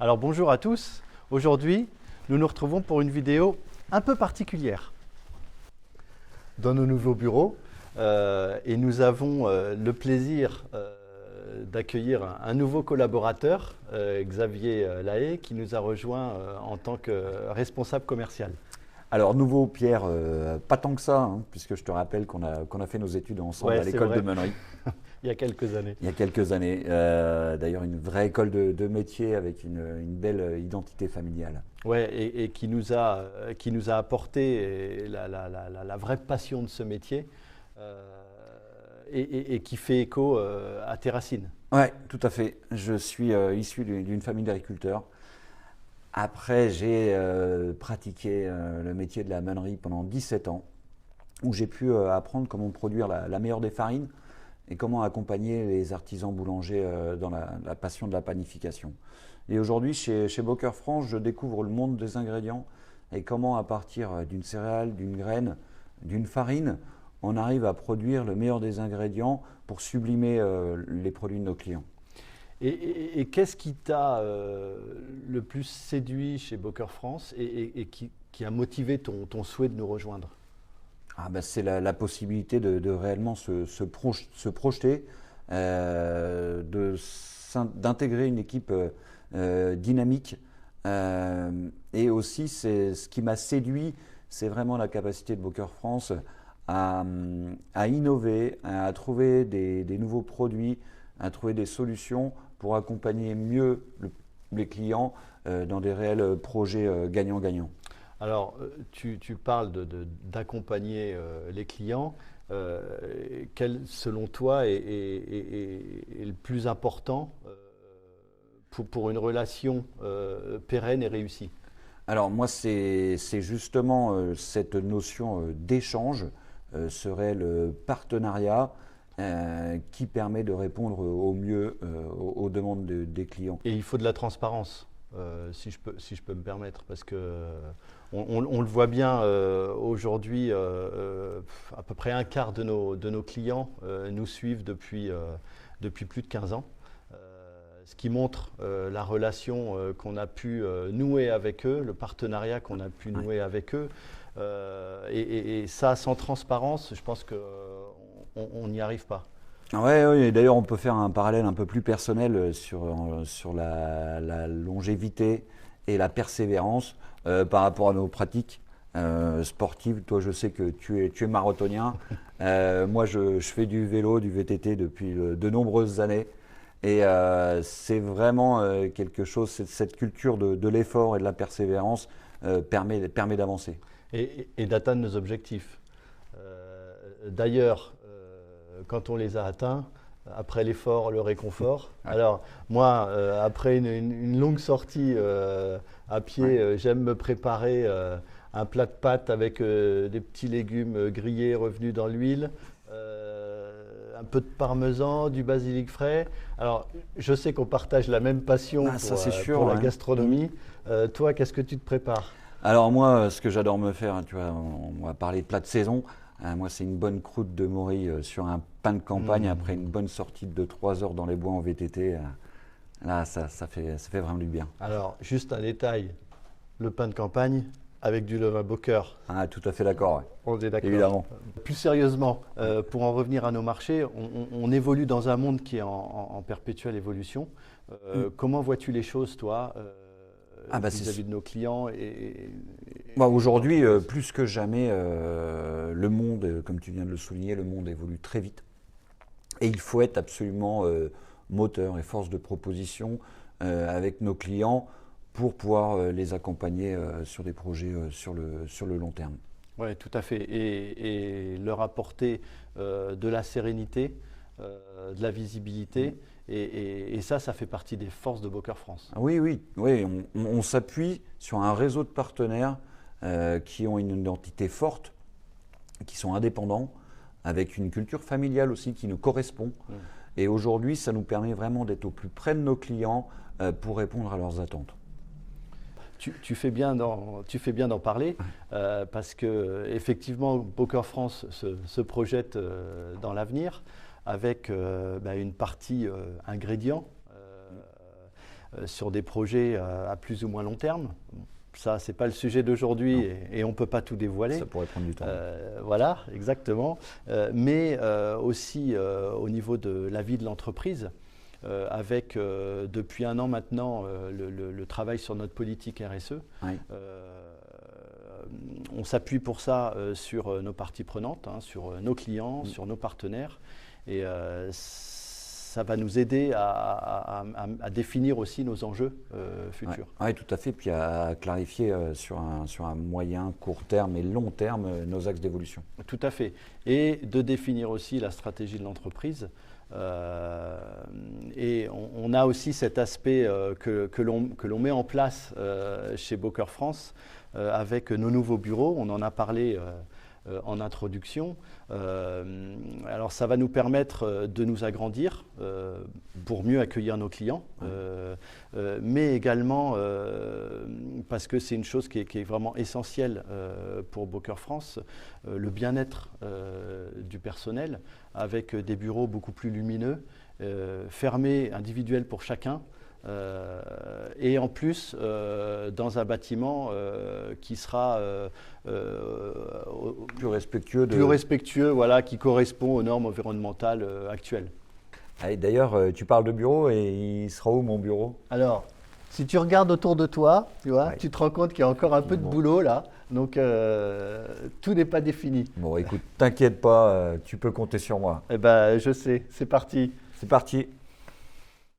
Alors bonjour à tous, aujourd'hui nous nous retrouvons pour une vidéo un peu particulière dans nos nouveaux bureaux et nous avons le plaisir d'accueillir un nouveau collaborateur, Xavier Lahaye, qui nous a rejoint en tant que responsable commercial. Alors nouveau Pierre, pas tant que ça, hein, puisque je te rappelle qu'on a fait nos études ensemble Ouais, à c'est l'école vrai. de Meunery Il y a quelques années. il y a quelques années. D'ailleurs une vraie école de métier avec une belle identité familiale. Ouais, et qui nous a apporté la vraie passion de ce métier et qui fait écho à tes racines. Ouais, tout à fait. Je suis issu d'une famille d'agriculteurs. Après, j'ai pratiqué le métier de la meunerie pendant 17 ans, où j'ai pu apprendre comment produire la meilleure des farines et comment accompagner les artisans boulangers dans la passion de la panification. Et aujourd'hui, chez Boker France, je découvre le monde des ingrédients et comment, à partir d'une céréale, d'une graine, d'une farine, on arrive à produire le meilleur des ingrédients pour sublimer les produits de nos clients. Et qu'est-ce qui t'a le plus séduit chez Boker France et qui a motivé ton souhait de nous rejoindre? C'est la possibilité de réellement se projeter, d'intégrer une équipe dynamique. Et aussi, ce qui m'a séduit, c'est vraiment la capacité de Boker France à innover, à trouver des nouveaux produits, à trouver des solutions pour accompagner mieux les clients dans des réels projets gagnant-gagnant. Alors, tu parles d'accompagner les clients. Quel, selon toi, est le plus important pour une relation pérenne et réussie? Alors moi, c'est justement cette notion d'échange, ce réel partenariat qui permet de répondre au mieux aux demandes des clients. Et il faut de la transparence, si je peux me permettre, parce que on le voit bien aujourd'hui, à peu près un quart de nos clients nous suivent depuis plus de 15 ans. Ce qui montre la relation qu'on a pu nouer avec eux, le partenariat qu'on a pu nouer avec eux. Et ça, sans transparence, je pense qu'on n'y arrive pas. Ouais, et d'ailleurs, on peut faire un parallèle un peu plus personnel sur la longévité et la persévérance par rapport à nos pratiques sportives. Toi, je sais que tu es marathonien. Moi, je fais du vélo, du VTT depuis de nombreuses années. Et c'est vraiment quelque chose, cette culture de l'effort et de la persévérance permet d'avancer. Et d'atteindre nos objectifs. D'ailleurs, quand on les a atteints, après l'effort, le réconfort. Ouais. Alors moi, après une longue sortie à pied, j'aime me préparer un plat de pâtes avec des petits légumes grillés revenus dans l'huile. Un peu de parmesan, du basilic frais. Alors, je sais qu'on partage la même passion pour la gastronomie. Toi, qu'est-ce que tu te prépares? Alors moi, ce que j'adore me faire, tu vois, on va parler de plat de saison. Moi, c'est une bonne croûte de morue sur un pain de campagne après une bonne sortie de 3 heures dans les bois en VTT. Là, ça fait vraiment du bien. Alors, juste un détail, le pain de campagne avec du levain Boker. Ah, tout à fait d'accord. Ouais. On est d'accord. Évidemment. Plus sérieusement, pour en revenir à nos marchés, on évolue dans un monde qui est en perpétuelle évolution. Comment vois-tu les choses, toi, vis-à-vis de nos clients Aujourd'hui, plus que jamais, le monde, comme tu viens de le souligner, le monde évolue très vite. Et il faut être absolument moteur et force de proposition avec nos clients pour pouvoir les accompagner sur des projets sur le long terme. Oui, tout à fait. Et leur apporter de la sérénité, de la visibilité. Et ça fait partie des forces de Boker France. Oui, on s'appuie sur un réseau de partenaires qui ont une identité forte, qui sont indépendants, avec une culture familiale aussi qui nous correspond. Et aujourd'hui, ça nous permet vraiment d'être au plus près de nos clients pour répondre à leurs attentes. Tu fais bien d'en parler parce que effectivement, Boker France se projette dans l'avenir avec une partie ingrédients. sur des projets à plus ou moins long terme. Ça, ce n'est pas le sujet d'aujourd'hui et on ne peut pas tout dévoiler. Ça pourrait prendre du temps. Voilà, exactement. Mais aussi au niveau de la vie de l'entreprise, avec depuis un an maintenant le travail sur notre politique RSE. Oui. On s'appuie pour ça sur nos parties prenantes, sur nos clients, sur nos partenaires. Et ça va nous aider à définir aussi nos enjeux futurs. Oui, tout à fait. Puis à clarifier sur un moyen, court terme et long terme nos axes d'évolution. Tout à fait. Et de définir aussi la stratégie de l'entreprise. Et on a aussi cet aspect que l'on met en place chez Bocœur France avec nos nouveaux bureaux. On en a parlé en introduction. Alors ça va nous permettre de nous agrandir pour mieux accueillir nos clients, mais également parce que c'est une chose qui est vraiment essentielle pour Bocœur France, le bien-être du personnel, avec des bureaux beaucoup plus lumineux, fermés, individuels pour chacun. Et en plus, dans un bâtiment qui sera plus respectueux, voilà, qui correspond aux normes environnementales actuelles. D'ailleurs, tu parles de bureau et il sera où mon bureau? Alors, si tu regardes autour de toi, tu vois, tu te rends compte qu'il y a encore un peu de boulot là. Donc, tout n'est pas défini. Bon, écoute, t'inquiète pas, tu peux compter sur moi. Eh ben, je sais, c'est parti. C'est parti.